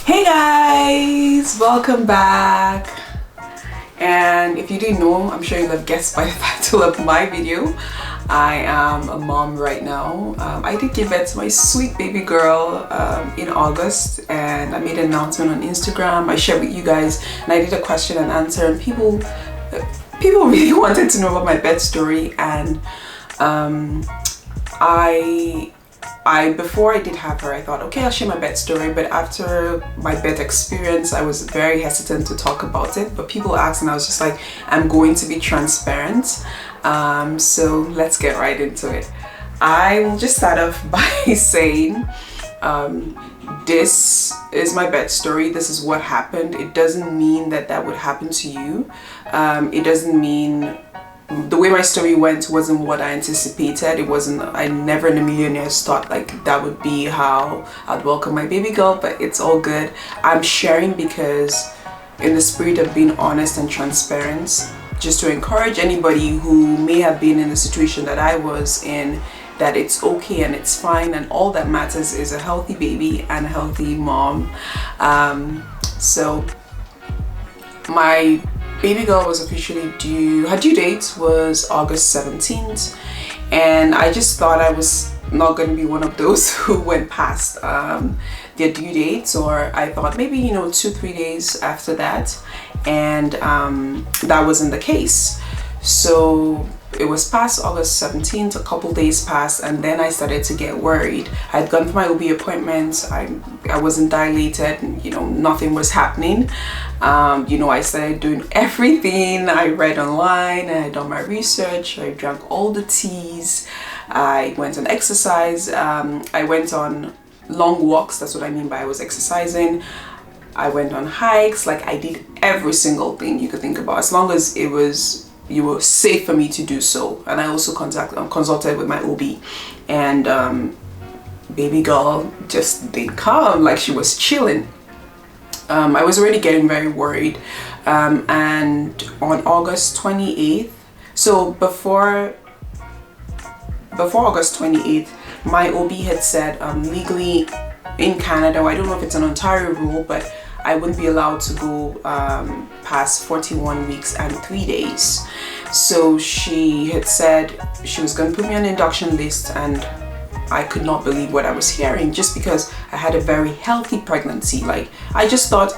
Hey guys, welcome back. And if you didn't know, I'm sure you'll have guessed by the title of my video. I am a mom right now. I did give birth to my sweet baby girl in August, and I made an announcement on Instagram. I shared with you guys, and I did a question and answer, and people really wanted to know about my birth story. And before I did have her, I thought, okay, I'll share my birth story. But after my birth experience, I was very hesitant to talk about it. But people asked, and I was just like, I'm going to be transparent. So let's get right into it. I will just start off by saying, this is my birth story. This is what happened. It doesn't mean that would happen to you. It doesn't mean the way my story went wasn't what I anticipated. It wasn't, I never in a million years thought like that would be how I'd welcome my baby girl, but it's all good. I'm sharing because in the spirit of being honest and transparent, just to encourage anybody who may have been in the situation that I was in, that it's okay and it's fine, and all that matters is a healthy baby and a healthy mom. So my baby girl was officially due, her due date was August 17th, and I just thought I was not going to be one of those who went past their due dates, or I thought maybe 2-3 days after that, and that wasn't the case. So it was past August 17th, a couple days passed, and then I started to get worried. I'd gone for my OB appointments, I wasn't dilated, nothing was happening. I started doing everything I read online, and I done my research, I drank all the teas, I went on exercise, I went on long walks. That's what I mean by I was exercising. I went on hikes, like I did every single thing you could think about, as long as you were safe for me to do so. And I also consulted with my OB, and baby girl just didn't come, like she was chilling. I was already getting very worried, and on August 28th, so before August 28th, my OB had said legally in Canada, I don't know if it's an Ontario rule, but I wouldn't be allowed to go past 41 weeks and 3 days. So she had said she was going to put me on the induction list, and I could not believe what I was hearing, just because I had a very healthy pregnancy. Like, I just thought,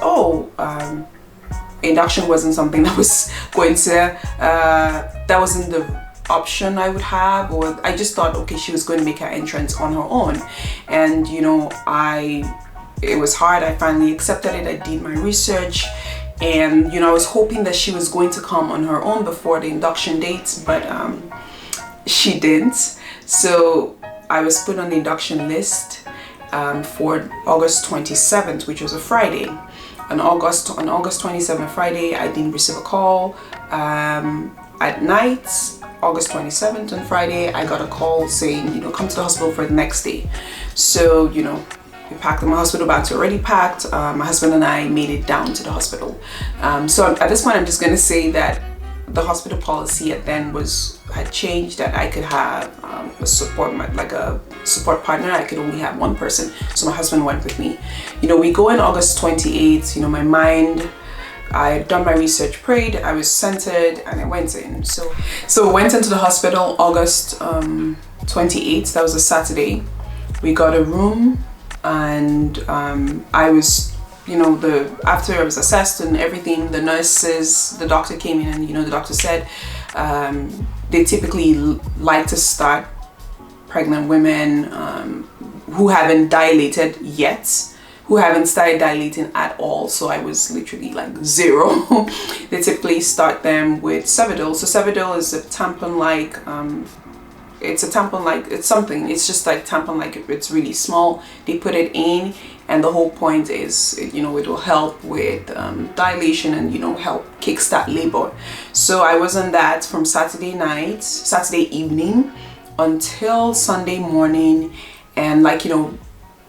induction wasn't something that was going to, that wasn't the option I would have, or I just thought, okay, she was going to make her entrance on her own. And it was hard. I finally accepted it. I did my research, and I was hoping that she was going to come on her own before the induction dates, but she didn't. So I was put on the induction list for August 27th, which was a Friday. On August 27th, Friday, I didn't receive a call. At night, August 27th on Friday, I got a call saying, come to the hospital for the next day. So, we packed my hospital bags were already packed. My husband and I made it down to the hospital. So at this point, I'm just going to say that the hospital policy at then had changed, that I could have a support partner. I could only have one person. So my husband went with me. We go in August 28th. My mind, I had done my research, prayed, I was centered, and I went in. So I went into the hospital August 28th. That was a Saturday. We got a room, and I was, after I was assessed and everything, the nurses, the doctor came in, and the doctor said they typically like to start pregnant women who haven't dilated yet, who haven't started dilating at all. So I was literally like zero. They typically start them with Cevidil. So Cevidil is a tampon-like, it's just like tampon-like, it's really small. They put it in, and the whole point is, it will help with dilation and, help kickstart labor. So I was on that from Saturday evening until Sunday morning, and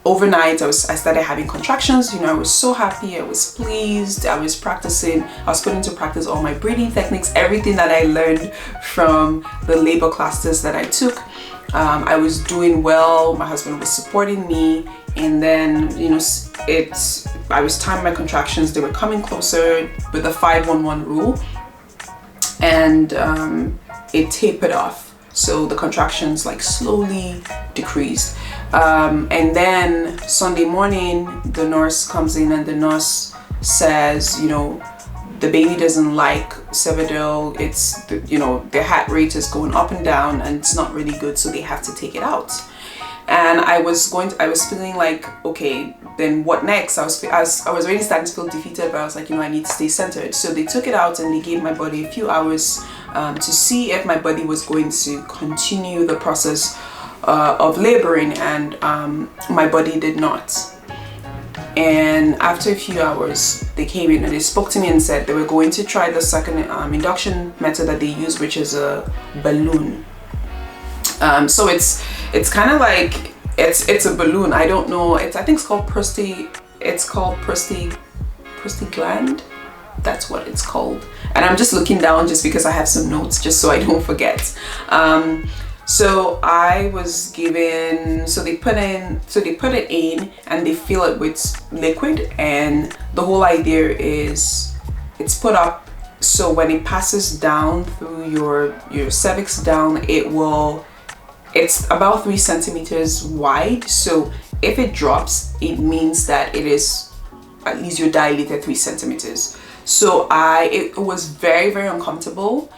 overnight I started having contractions. I was so happy, I was pleased, I was practicing, I was putting into practice all my breathing techniques, everything that I learned from the labor classes that I took. I was doing well, my husband was supporting me, and then I was timing my contractions. They were coming closer with the 5-1-1 rule, and it tapered off. So the contractions like slowly decreased. And then Sunday morning, the nurse comes in and the nurse says, you know, the baby doesn't like Cevidil. It's, you know, their heart rate is going up and down and it's not really good, so they have to take it out. And I was feeling like, okay, then what next? I was already starting to feel defeated, but I was like, you know, I need to stay centered. So they took it out and they gave my body a few hours to see if my body was going to continue the process of laboring, and my body did not. And after a few hours, they came in and they spoke to me and said they were going to try the second induction method that they use, which is a balloon. So it's kind of like it's a balloon. I don't know. I think it's called prostagland. That's what it's called. And I'm just looking down just because I have some notes, just so I don't forget. So I was given, so they put it in and they fill it with liquid, and the whole idea is it's put up so when it passes down through your cervix down, it's about 3 centimeters wide. So if it drops, it means that it is, at least you're dilated 3 centimeters. So it was very, very uncomfortable.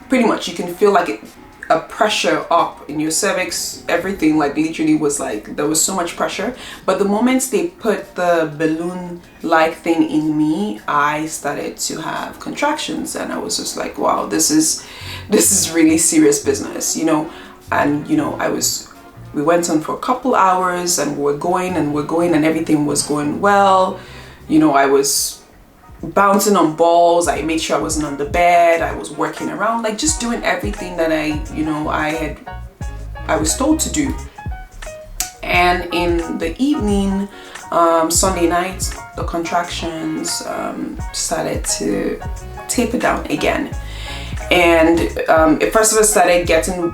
Pretty much you can feel like a pressure up in your cervix. Everything like literally was like, there was so much pressure. But the moment they put the balloon like thing in me, I started to have contractions, and I was just like, wow, this is really serious business, you know. And you know, we went on for a couple hours and we're going and everything was going well. You know, I was bouncing on balls. I made sure I wasn't on the bed. I was working around, like just doing everything that I was told to do. And in the evening, Sunday night, the contractions started to taper down again. And it first of all started getting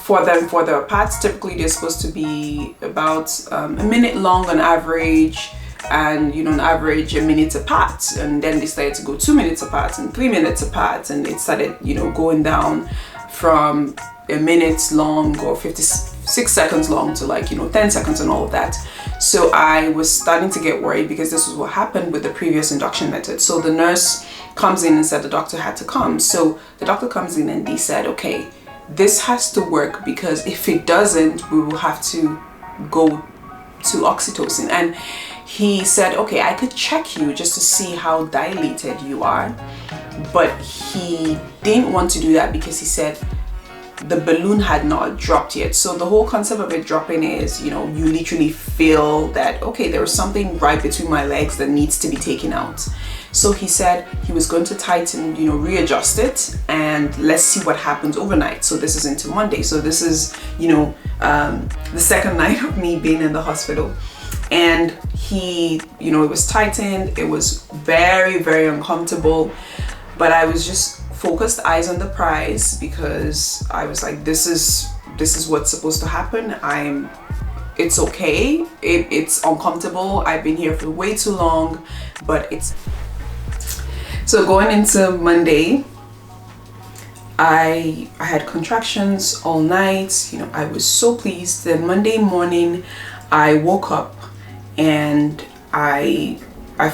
further apart. Typically they're supposed to be about a minute long on average, and you know, on average a minute apart, and then they started to go 2 minutes apart and 3 minutes apart, and it started, you know, going down from a minute long or 56 seconds long to like, you know, 10 seconds and all of that. So I was starting to get worried because this was what happened with the previous induction method. So the nurse comes in and said the doctor had to come. So the doctor comes in and they said, okay, this has to work, because if it doesn't, we will have to go to oxytocin. And he said, okay, I could check you just to see how dilated you are, but he didn't want to do that because he said the balloon had not dropped yet. So the whole concept of it dropping is, you know, you literally feel that, okay, there was something right between my legs that needs to be taken out. So he said he was going to tighten, you know, readjust it, and let's see what happens overnight. So this is into Monday. So this is, you know, the second night of me being in the hospital. And he, you know, it was tightened. It was very, very uncomfortable, but I was just focused, eyes on the prize, because I was like, this is what's supposed to happen. It's okay. It's uncomfortable. I've been here for way too long, but it's. So going into Monday, I had contractions all night. You know, I was so pleased. Then Monday morning, I woke up and I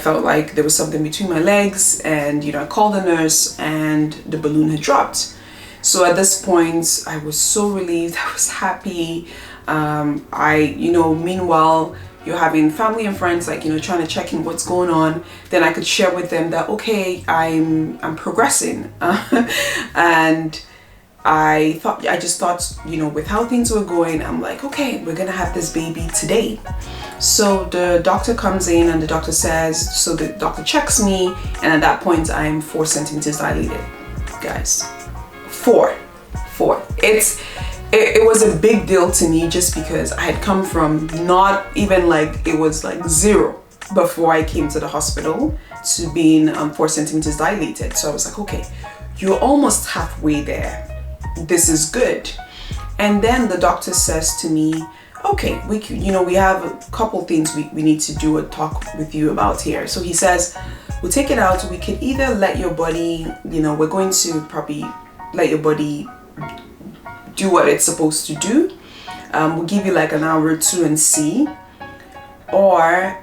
felt like there was something between my legs, and you know, I called the nurse and the balloon had dropped. So at this point I was so relieved, I was happy. You know, meanwhile you're having family and friends, like, you know, trying to check in what's going on. Then I could share with them that, okay, I'm progressing. And I just thought, you know, with how things were going, I'm like, okay, we're gonna have this baby today. So the doctor comes in and the doctor says, so the doctor checks me, and at that point I'm 4 centimeters dilated, guys. 4. It was a big deal to me, just because I had come from not even like, it was like 0 before I came to the hospital to being 4 centimeters dilated. So I was like, okay, you're almost halfway there. This is good. And then the doctor says to me, okay, we have a couple things we need to do a talk with you about here. So he says, we'll take it out. We could either let your body, we're going to probably let your body do what it's supposed to do. We'll give you like an hour or two and see. Or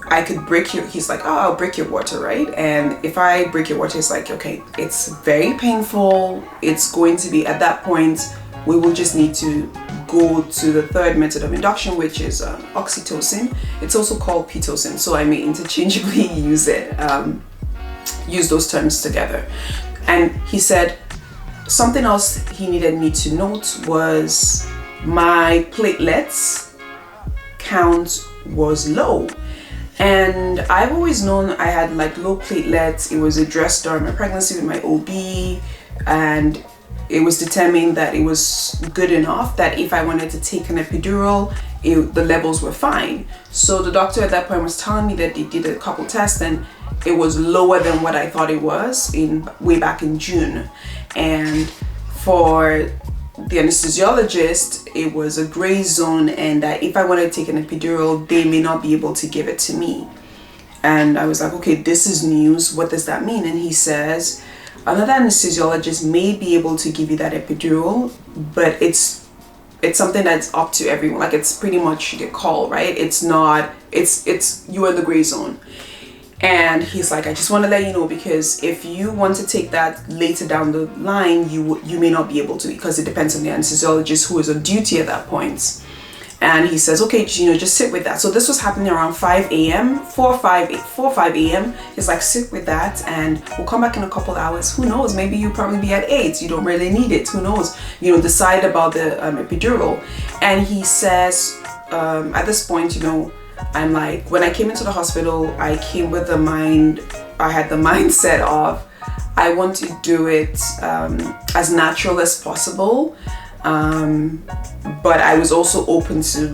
I could break your, he's like, oh, I'll break your water, right? And if I break your water, it's like, okay, it's very painful. It's going to be, at that point, we will just need to go to the third method of induction, which is oxytocin. It's also called pitocin, so I may interchangeably use those terms together. And he said something else he needed me to note was my platelets count was low. And I've always known I had like low platelets. It was addressed during my pregnancy with my OB, and it was determined that it was good enough that if I wanted to take an epidural, the levels were fine. So the doctor at that point was telling me that they did a couple tests and it was lower than what I thought it was way back in June. And for the anesthesiologist, it was a gray zone, and that if I wanted to take an epidural, they may not be able to give it to me. And I was like, okay, this is news. What does that mean? And he says, another anesthesiologist may be able to give you that epidural, but it's something that's up to everyone. Like, it's pretty much your call, right? It's not, it's you are in the gray zone. And he's like, I just want to let you know, because if you want to take that later down the line, you may not be able to, because it depends on the anesthesiologist who is on duty at that point. And he says, okay, just sit with that. So this was happening around 5 a.m., 4 5 a.m. He's like, sit with that and we'll come back in a couple hours. Who knows? Maybe you'll probably be at 8. You don't really need it. Who knows? Decide about the epidural. And he says, at this point, I'm like, when I came into the hospital, I came with I had the mindset of, I want to do it as natural as possible. But I was also open to,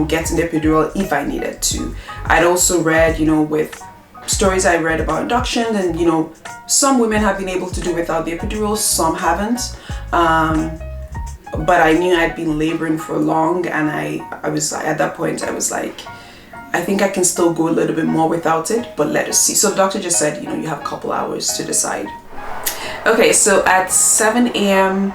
getting the epidural if I needed to. I'd also read, with stories I read about induction, and, some women have been able to do without the epidural, some haven't. But I knew I'd been laboring for long, and I was, at that point, I was like, I think I can still go a little bit more without it, but let us see. So the doctor just said, you have a couple hours to decide. Okay, so at 7 a.m.,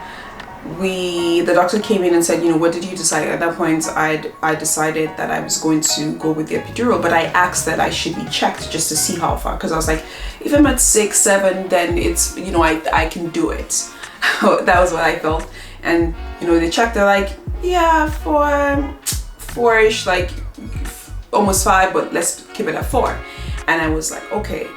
the doctor came in and said, what did you decide? At that point, I decided that I was going to go with the epidural, but I asked that I should be checked just to see how far, because I was like, if I'm at 6, 7, then it's, I can do it. That was what I felt. And, they checked, they're like, yeah, 4-ish, like almost 5, but let's keep it at 4. And I was like, okay,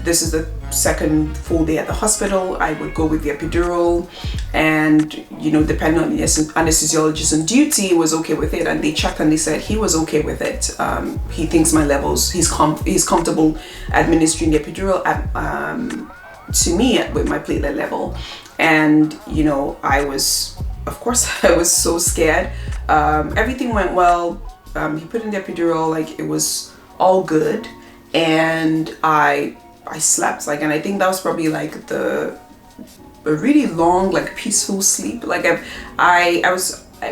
this is the second full day at the hospital. I would go with the epidural, and depending on the anesthesiologist on duty, was okay with it. And they checked and they said he was okay with it. He thinks my levels, he's comfortable administering the epidural to me with my platelet level. And I was so scared. Everything went well. He put in the epidural, like, it was all good, and I slept, like, and I think that was probably like a really long, like, peaceful sleep. Like, I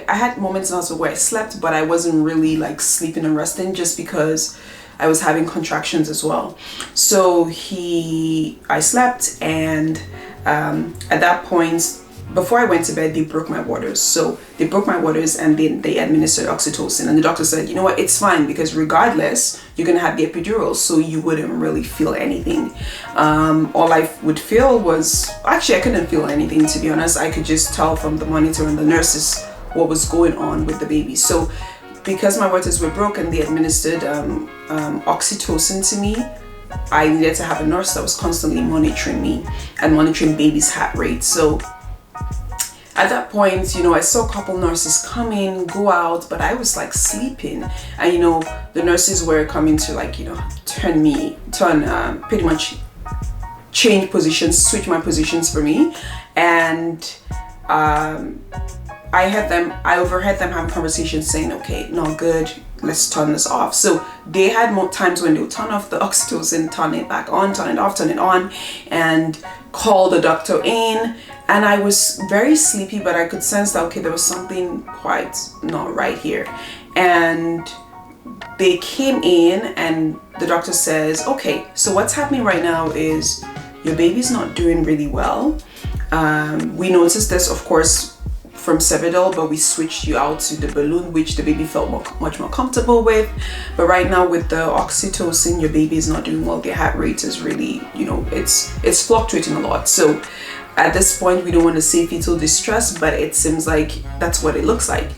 had moments in the hospital where I slept, but I wasn't really like sleeping and resting, just because I was having contractions as well. So I slept, and at that point, before I went to bed, they broke my waters. So they broke my waters, and then they administered oxytocin. And the doctor said, you know what, it's fine, because regardless, you're gonna have the epidural, so you wouldn't really feel anything. All I would feel was, actually I couldn't feel anything, to be honest. I could just tell from the monitor and the nurses what was going on with the baby. So because my waters were broken, they administered oxytocin to me. I needed to have a nurse that was constantly monitoring me and monitoring baby's heart rate. So at that point, I saw a couple nurses come in, go out, but I was like sleeping. And the nurses were coming to, like, pretty much change positions, switch my positions for me. And I overheard them having conversations saying, okay, no, good, let's turn this off. So they had more times when they would turn off the oxytocin, turn it back on, turn it off, turn it on, and call the doctor in. And I was very sleepy, but I could sense that, okay, there was something quite not right here. And they came in and the doctor says, okay, so what's happening right now is your baby's not doing really well. We noticed this, of course, from Cevidol, but we switched you out to the balloon, which the baby felt much more comfortable with. But right now with the oxytocin, your baby is not doing well. Their heart rate is really, it's fluctuating a lot. So at this point, we don't want to say fetal distress, but it seems like that's what it looks like.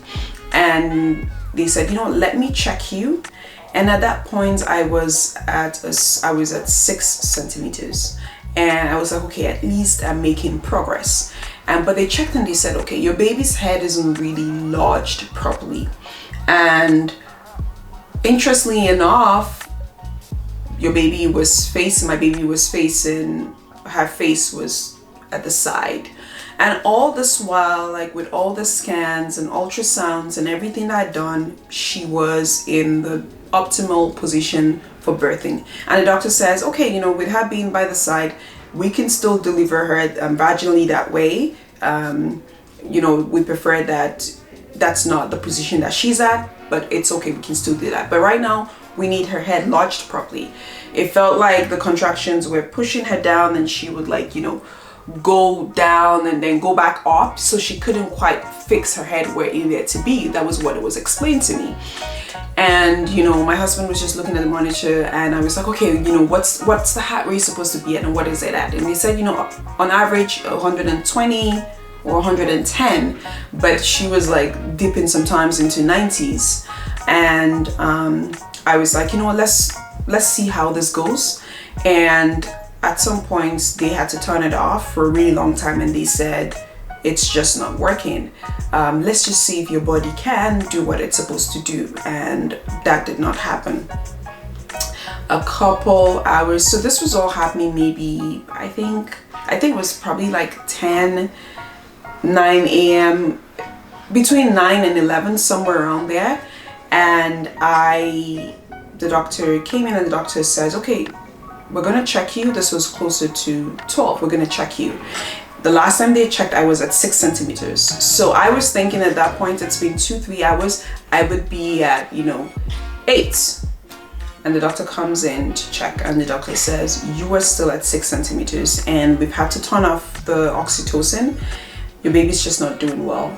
And they said, let me check you. And at that point, I was at 6 centimeters. And I was like, okay, at least I'm making progress. But they checked and they said, okay, your baby's head isn't really lodged properly. And interestingly enough, my baby was facing, her face was at the side. And all this while, like with all the scans and ultrasounds and everything that I'd done, she was in the optimal position for birthing. And the doctor says, okay, with her being by the side, we can still deliver her vaginally that way. We prefer that that's not the position that she's at, but it's okay, we can still do that. But right now, we need her head lodged properly. It felt like the contractions were pushing her down and she would go down and then go back up, so she couldn't quite fix her head where it needed to be. That was what it was explained to me. And my husband was just looking at the monitor and I was like, okay, what's the heart rate supposed to be at and what is it at? And they said, on average 120 or 110, but she was like dipping sometimes into 90s. And I was like, let's see how this goes. And at some points they had to turn it off for a really long time, and they said, it's just not working. Let's just see if your body can do what it's supposed to do. And that did not happen. A couple hours, so this was all happening maybe, I think it was probably like 9 a.m, between 9 and 11, somewhere around there. And the doctor came in and the doctor says, okay, we're gonna check you. This was closer to 12. We're gonna check you. The last time they checked, I was at 6 centimeters. So I was thinking at that point, it's been 2-3 hours, I would be at 8. And the doctor comes in to check and the doctor says, you are still at 6 centimeters and we've had to turn off the oxytocin. Your baby's just not doing well.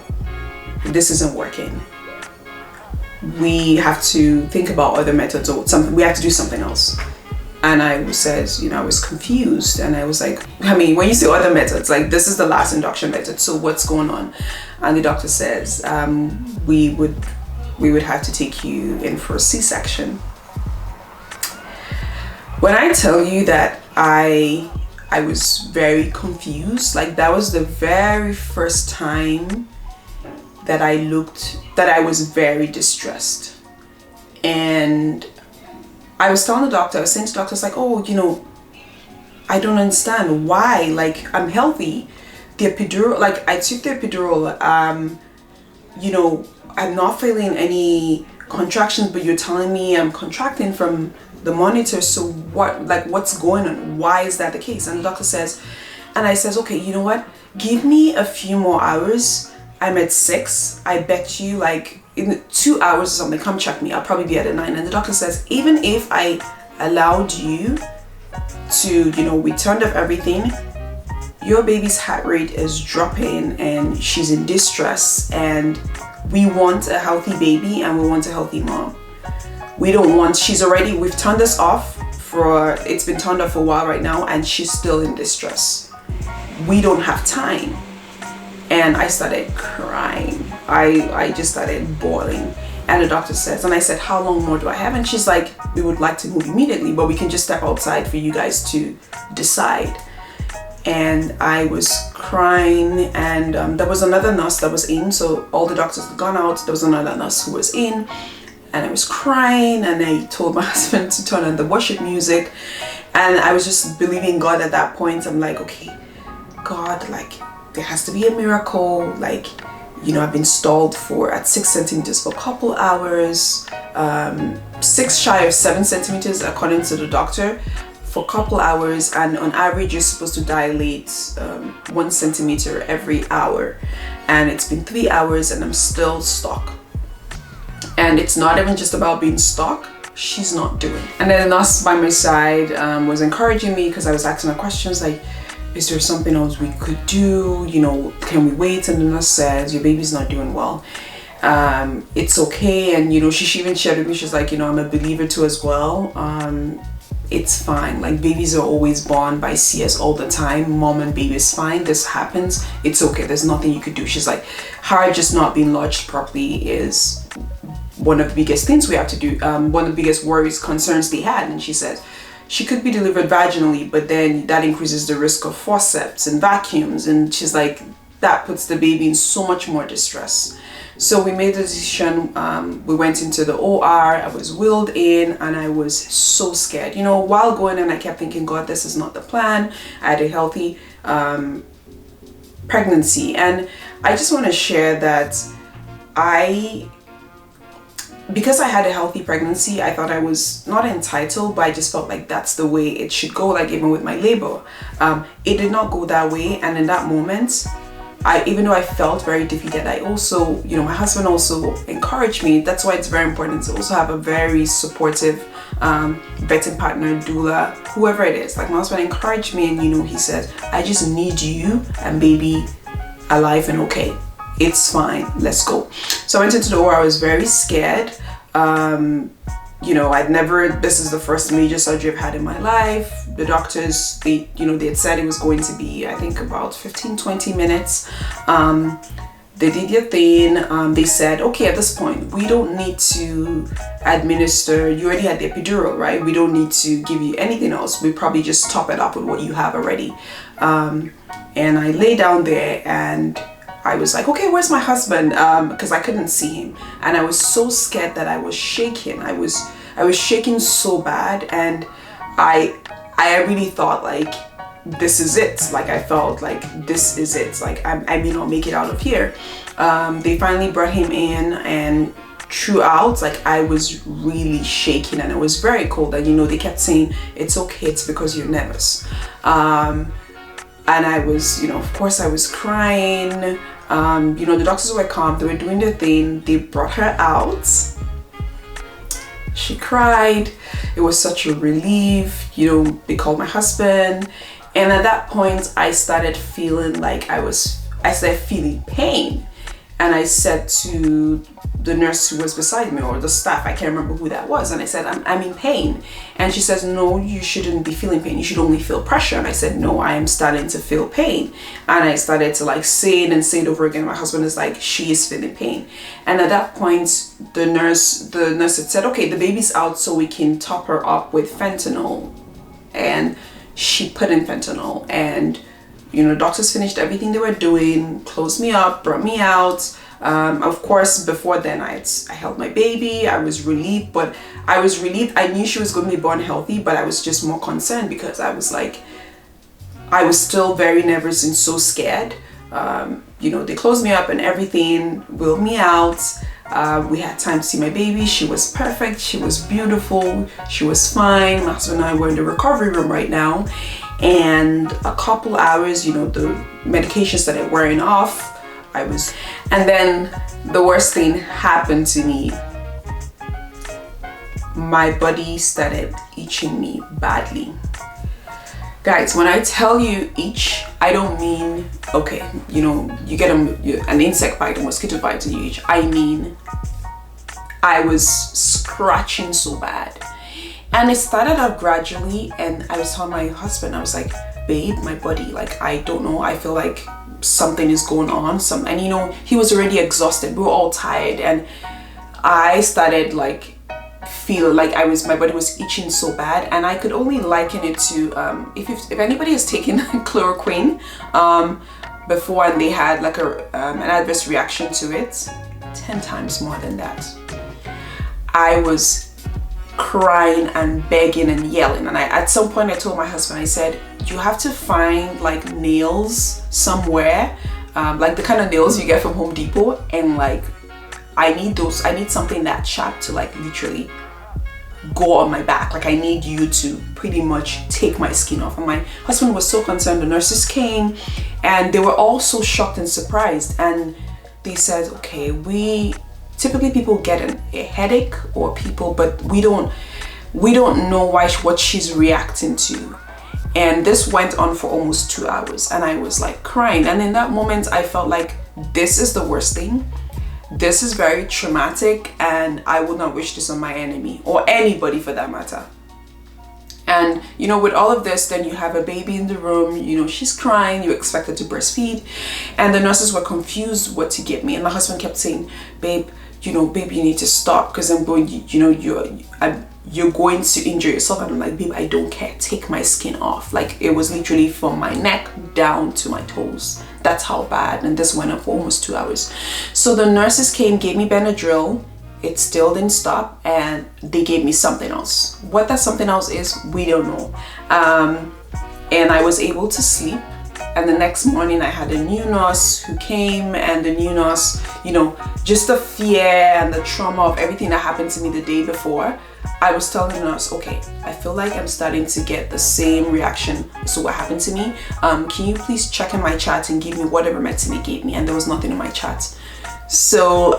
This isn't working. We have to think about other methods or something. We have to do something else. And I says, I was confused, and I was like, when you say other methods, like this is the last induction method, so what's going on? And the doctor says, we would have to take you in for a C-section. When I tell you that I was very confused, like that was the very first time that I was very distressed. And I was telling the doctor, I was saying to the doctor, like, oh, I don't understand why, like, I'm healthy. The epidural, like, I took the epidural, I'm not feeling any contractions, but you're telling me I'm contracting from the monitor. So what's going on? Why is that the case? And the doctor says, and I says, okay, you know what? Give me a few more hours. I'm at 6. I bet you, like, in 2 hours or something, come check me. I'll probably be at a 9. And the doctor says, even if I allowed you to, we turned off everything, your baby's heart rate is dropping and she's in distress, and we want a healthy baby and we want a healthy mom. We've turned this off it's been turned off for a while right now, and she's still in distress. We don't have time. And I started crying. I just started bawling. And the doctor says, and I said, how long more do I have? And she's like, we would like to move immediately, but we can just step outside for you guys to decide. And I was crying, and there was another nurse that was in, so all the doctors had gone out. There was another nurse who was in, and I was crying, and I told my husband to turn on the worship music, and I was just believing God at that point. I'm like, okay, God, like, there has to be a miracle. Like, I've been stalled at 6 centimeters for a couple hours, 6 shy of 7 centimeters according to the doctor for a couple hours, and on average you're supposed to dilate 1 centimeter every hour, and it's been 3 hours and I'm still stuck. And it's not even just about being stuck, she's not doing. And then the nurse by my side was encouraging me, because I was asking her questions like, is there something else we could do, you know, can we wait? And the nurse says, your baby's not doing well, it's okay. And you know, she even shared with me, she's like, you know, I'm a believer too as well. It's fine, like babies are always born by CS all the time, mom and baby is fine, this happens, it's okay, there's nothing you could do. She's like, her just not being lodged properly is one of the biggest things we have to do, one of the biggest worries, concerns they had. And she said she could be delivered vaginally, but then that increases the risk of forceps and vacuums, and she's like, that puts the baby in so much more distress. So we made the decision, we went into the OR, I was wheeled in, and I was so scared. You know, while going in, I kept thinking, God, this is not the plan. I had a healthy pregnancy. And I just want to share that because I had a healthy pregnancy, I thought I was not entitled, but I just felt like that's the way it should go, like even with my labor. It did not go that way, and in that moment, even though I felt very defeated, I also, you know, my husband also encouraged me. That's why it's very important to also have a very supportive vetting partner, doula, whoever it is. Like my husband encouraged me, and you know, he said, I just need you and baby alive and okay. It's fine, let's go. So I went into the OR, I was very scared. You know, this is the first major surgery I've had in my life. The doctors, they had said it was going to be, I think, about 15-20 minutes. They did their thing. They said, okay, at this point, we don't need to administer, you already had the epidural, right? We don't need to give you anything else. We probably just top it up with what you have already. And I lay down there and I was like, okay, where's my husband? Because I couldn't see him, and I was so scared that I was shaking. I was shaking so bad, and I really thought like, this is it. Like I felt like this is it. Like I may not make it out of here. They finally brought him in, and throughout, like I was really shaking, and it was very cold. And you know, they kept saying, it's okay, it's because you're nervous. And I was, you know, of course I was crying. You know, the doctors were calm, they were doing their thing. They brought her out. She cried. It was such a relief. You know, they called my husband. And at that point, I started feeling like I started feeling pain. And I said to the nurse who was beside me, or the staff, I can't remember who that was, and I said, I'm in pain. And she says, no, you shouldn't be feeling pain, you should only feel pressure. And I said, no, I am starting to feel pain. And I started to like say it and say it over again. My husband is like, she is feeling pain. And at that point, the nurse had said, okay, the baby's out, so we can top her up with fentanyl. And she put in fentanyl, and you know, doctors finished everything they were doing, closed me up, brought me out. Of course, before then, I held my baby. I was relieved, but I was relieved. I knew she was going to be born healthy, but I was just more concerned because I was like, I was still very nervous and so scared. You know, they closed me up and everything, wheeled me out. We had time to see my baby. She was perfect. She was beautiful. She was fine. My husband and I were in the recovery room right now. And a couple hours, you know, the medications that are wearing off, and then the worst thing happened to me. My body started itching me badly. Guys, when I tell you itch, I don't mean, okay, you know, you get an insect bite, a mosquito bite and you itch. I mean, I was scratching so bad. And it started out gradually, and I was telling my husband, I was like, babe, my body, like, I don't know, I feel like something is going on. And you know, he was already exhausted, we were all tired, and I started like feel like my body was itching so bad. And I could only liken it to if anybody has taken chloroquine before and they had like an adverse reaction to it, 10 times more than that. I was crying and begging and yelling, and at some point I told my husband, I said, you have to find like nails somewhere, like the kind of nails you get from Home Depot, and like I need something that sharp to like literally go on my back. Like, I need you to pretty much take my skin off. And my husband was so concerned. The nurses came and they were all so shocked and surprised. And they said, okay, typically people get a headache or but we don't know what she's reacting to. And this went on for almost 2 hours, and I was like crying. And in that moment, I felt like this is the worst thing. This is very traumatic, and I would not wish this on my enemy or anybody for that matter. And you know, with all of this, then you have a baby in the room, you know, she's crying, you expect her to breastfeed, and the nurses were confused what to give me. And my husband kept saying, babe, you need to stop, because I'm going, you're going to injure yourself. And I'm like, babe, I don't care, take my skin off. Like, it was literally from my neck down to my toes. That's how bad. And this went on for almost 2 hours. So the nurses came, gave me Benadryl. It still didn't stop, and they gave me something else. What that something else is, we don't know. And I was able to sleep. And the next morning I had a new nurse who came, and the new nurse, just the fear and the trauma of everything that happened to me the day before, I was telling the nurse, okay, I feel like I'm starting to get the same reaction to what happened to me. Can you please check in my chat and give me whatever medicine they gave me? And there was nothing in my chat. So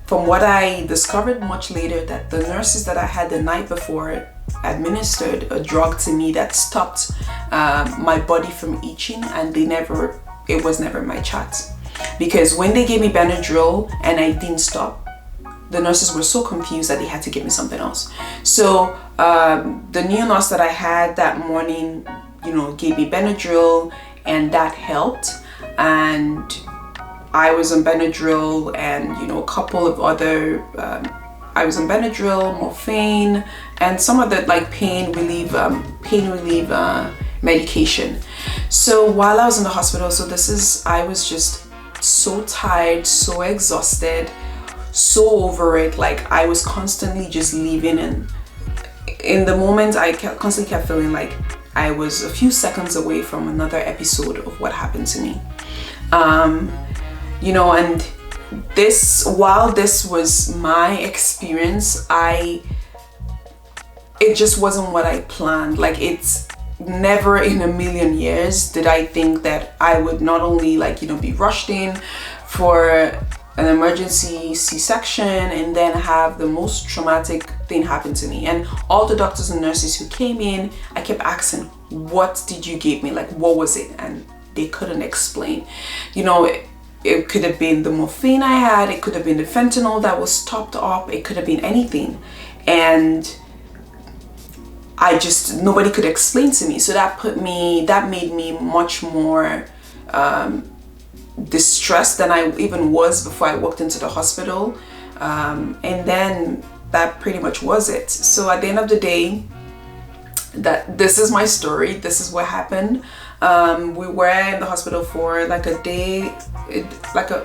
from what I discovered much later, that the nurses that I had the night before administered a drug to me that stopped my body from itching, and it was never in my chat. Because when they gave me Benadryl and I didn't stop, the nurses were so confused that they had to give me something else. So the new nurse that I had that morning, gave me Benadryl, and that helped. And I was on Benadryl and a couple of other I was on Benadryl, morphine, and some of the pain relief medication. So while I was in the hospital, I was just so tired, so exhausted, so over it. Like, I was constantly just leaving, and in the moment I constantly kept feeling like I was a few seconds away from another episode of what happened to me. And while this was my experience, it just wasn't what I planned. Like, it's never in a million years did I think that I would not only be rushed in for an emergency C-section and then have the most traumatic thing happen to me. And all the doctors and nurses who came in, I kept asking, what did you give me? Like, what was it? And they couldn't explain. It could have been the morphine I had, it could have been the fentanyl that was topped up, it could have been anything. And nobody could explain to me. So that made me much more distressed than I even was before I walked into the hospital. And then that pretty much was it. So at the end of the day, this is my story, this is what happened. We were in the hospital for a day,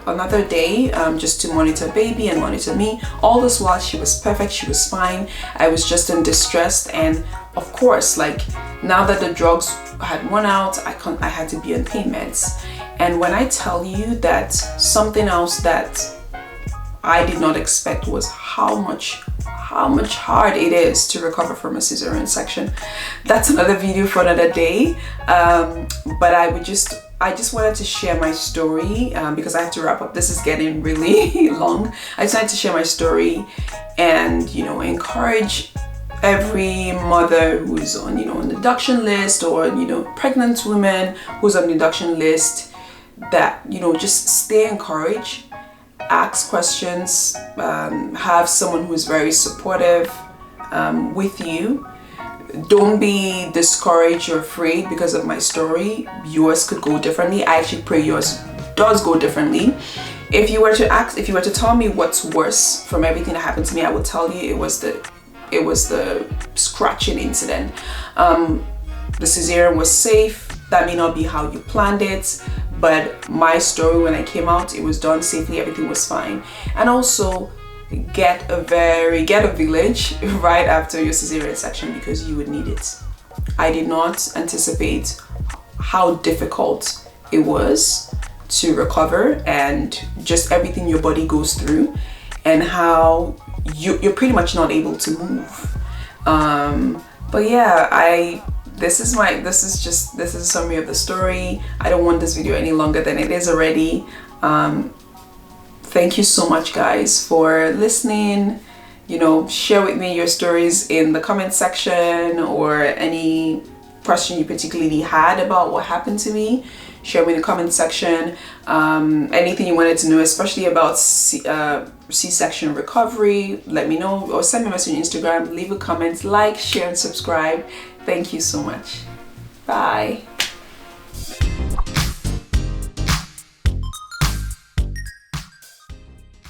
another day, just to monitor baby and monitor me. All this while she was perfect, she was fine. I was just in distress, and of course, now that the drugs had run out, I had to be on pain meds. And when I tell you that something else that I did not expect was how much hard it is to recover from a cesarean section, that's another video for another day. But I just wanted to share my story because I have to wrap up. This is getting really long. I just wanted to share my story and encourage every mother who's on an induction list, or pregnant women who's on the induction list, that just stay encouraged. Ask questions, have someone who's very supportive with you. Don't be discouraged or afraid because of my story. Yours could go differently. I actually pray yours does go differently. If you were to tell me what's worse from everything that happened to me, I would tell you it was the scratching incident. The cesarean was safe. That may not be how you planned it, but my story, when I came out, it was done safely, everything was fine. And also get a village right after your cesarean section, because you would need it. I did not anticipate how difficult it was to recover, and just everything your body goes through, and how you're pretty much not able to move. But yeah, this is a summary of the story. I don't want this video any longer than it is already. Thank you so much, guys, for listening. You know, share with me your stories in the comment section, or any question you particularly had about what happened to me. Share me in the comment section. Anything you wanted to know, especially about C-section recovery, let me know, or send me a message on Instagram. Leave a comment, like, share, and subscribe. Thank you so much. Bye.